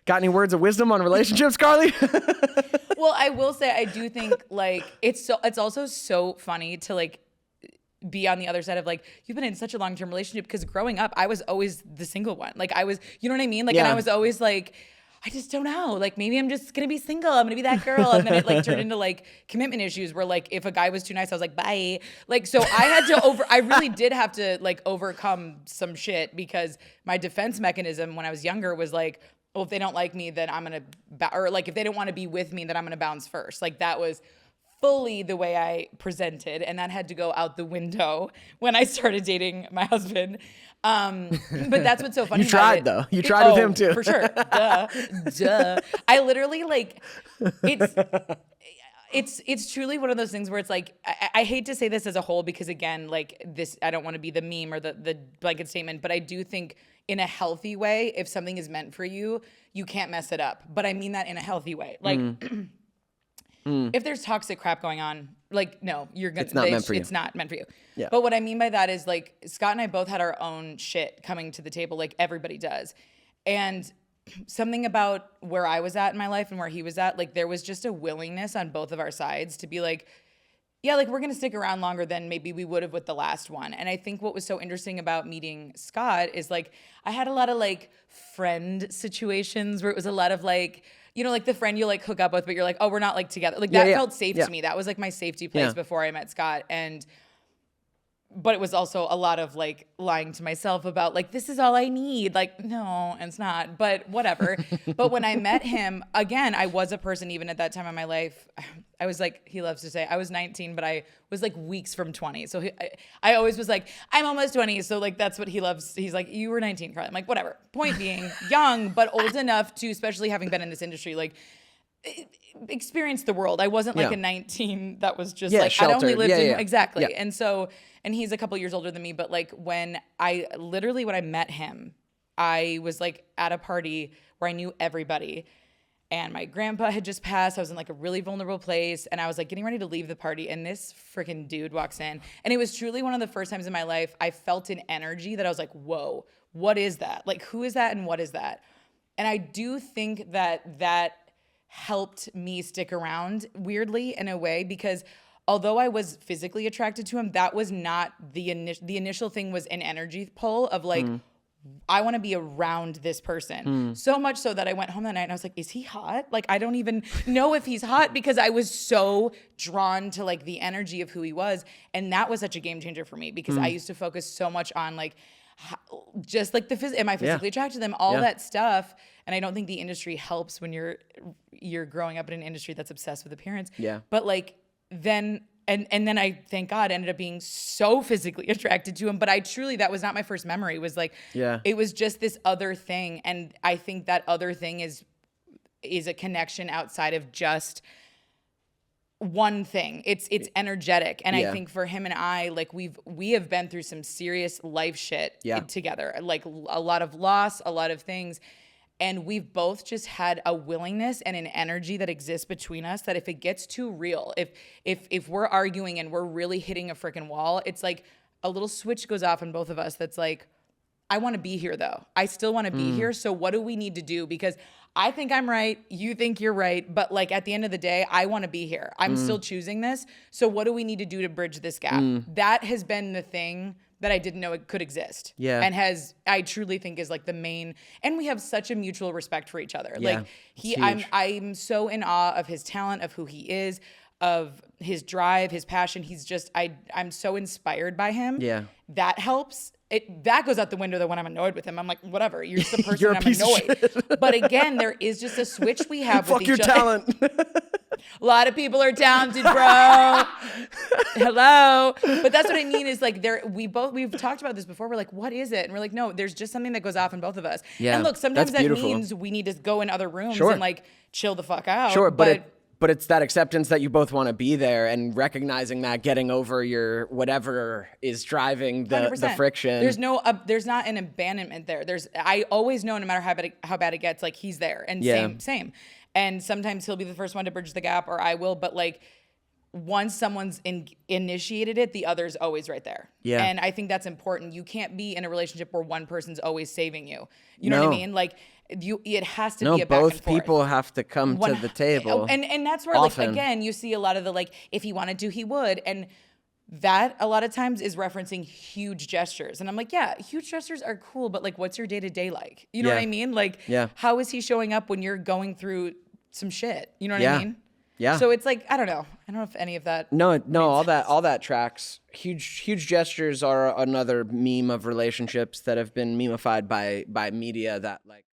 Got any words of wisdom on relationships, Carlie? Well, I will say I do think like it's also so funny to like be on the other side of like you've been in such a long-term relationship, because growing up I was always the single one. Like I was, you know what I mean? Like, and I was always like, I just don't know. Like maybe I'm just gonna be single. I'm gonna be that girl. And then it like turned into like commitment issues where like if a guy was too nice, I was like, bye. Like so I had to I really did have to like overcome some shit, because my defense mechanism when I was younger was like, well, if they don't like me, then I'm gonna or like if they don't want to be with me, then I'm gonna bounce first. Like that was fully the way I presented, and that had to go out the window when I started dating my husband. But that's what's so funny. You tried though. You tried with him too. For sure. Duh. I literally like it's truly one of those things where it's like I hate to say this as a whole, because again, like this, I don't want to be the meme or the blanket statement, but I do think in a healthy way, if something is meant for you, you can't mess it up. But I mean that in a healthy way. Like if there's toxic crap going on, like, no, you're gonna. It's not meant for you. It's not meant for you. Yeah. But what I mean by that is like Scott and I both had our own shit coming to the table, like everybody does, and something about where I was at in my life and where he was at, like there was just a willingness on both of our sides to be like, yeah, like we're gonna stick around longer than maybe we would have with the last one. And I think what was so interesting about meeting Scott is like I had a lot of like friend situations where it was a lot of like, you know, like the friend you like hook up with, but you're like, oh, we're not like together. Like that felt safe to me. That was like my safety place before I met Scott. But it was also a lot of like lying to myself about like, this is all I need. Like, no, it's not, but whatever. But when I met him, again, I was a person even at that time in my life. I was like, he loves to say, I was 19, but I was like weeks from 20. So I always was like, I'm almost 20. So like, that's what he loves. He's like, you were 19, Carlie. I'm like, whatever. Point being, young, but old enough to, especially having been in this industry, like experience the world. I wasn't like a 19 that was just like, sheltered. I'd only lived in, exactly. Yeah. And so, and he's a couple years older than me, but like when I met him, I was like at a party where I knew everybody, and my grandpa had just passed. I was in like a really vulnerable place, and I was like getting ready to leave the party, and this freaking dude walks in, and it was truly one of the first times in my life I felt an energy that I was like, whoa, what is that? Like, who is that and what is that? And I do think that helped me stick around weirdly in a way, because although I was physically attracted to him, that was not the initial thing. Was an energy pull of like, I want to be around this person. So much so that I went home that night and I was like, is he hot? Like, I don't even know if he's hot, because I was so drawn to like the energy of who he was. And that was such a game changer for me, because I used to focus so much on like, just like am I physically attracted to them? All that stuff. And I don't think the industry helps when you're growing up in an industry that's obsessed with appearance. Yeah. But like, then then I, thank God, ended up being so physically attracted to him. But I truly, that was not my first memory. It was like, it was just this other thing. And I think that other thing is a connection outside of just one thing. It's energetic. And I think for him and I, like we have been through some serious life shit together, like a lot of loss, a lot of things. And we've both just had a willingness and an energy that exists between us that if it gets too real, if we're arguing and we're really hitting a freaking wall, it's like a little switch goes off in both of us that's like, I want to be here though. I still want to be here. So what do we need to do? Because I think I'm right. You think you're right. But like at the end of the day, I want to be here. I'm still choosing this. So what do we need to do to bridge this gap? That has been the thing that I didn't know it could exist. Yeah. And I truly think is like the main, and we have such a mutual respect for each other. Yeah, like I'm so in awe of his talent, of who he is, of his drive, his passion. He's just, I'm so inspired by him. Yeah. That helps. That goes out the window though when I'm annoyed with him. I'm like, whatever, you're just a person. You're a I'm piece annoyed. of shit. But again, there is just a switch we have with Fuck each your other. talent. A lot of people are talented, bro. Hello. But that's what I mean is like we've talked about this before. We're like, what is it? And we're like, no, there's just something that goes off in both of us. Yeah. And look, sometimes that means we need to go in other rooms and like chill the fuck out. Sure, but it's that acceptance that you both want to be there and recognizing that, getting over your whatever is driving the friction. There's not an abandonment there. I always know no matter how bad it gets, like he's there and same. And sometimes he'll be the first one to bridge the gap or I will, but like once someone's initiated it, the other's always right there. Yeah. And I think that's important. You can't be in a relationship where one person's always saving you. You know what I mean? Like it has to No, be a back both and forth. people have to come to the table. And that's where, often. like, again, you see a lot of the, like, if he wanted to, he would. And that a lot of times is referencing huge gestures. And I'm like, yeah, huge gestures are cool, but like, what's your day-to-day like? You know what I mean? Like, how is he showing up when you're going through some shit? You know what I mean? Yeah. So it's like, I don't know if any of that. No, all that tracks. Huge gestures are another meme of relationships that have been memeified by media that like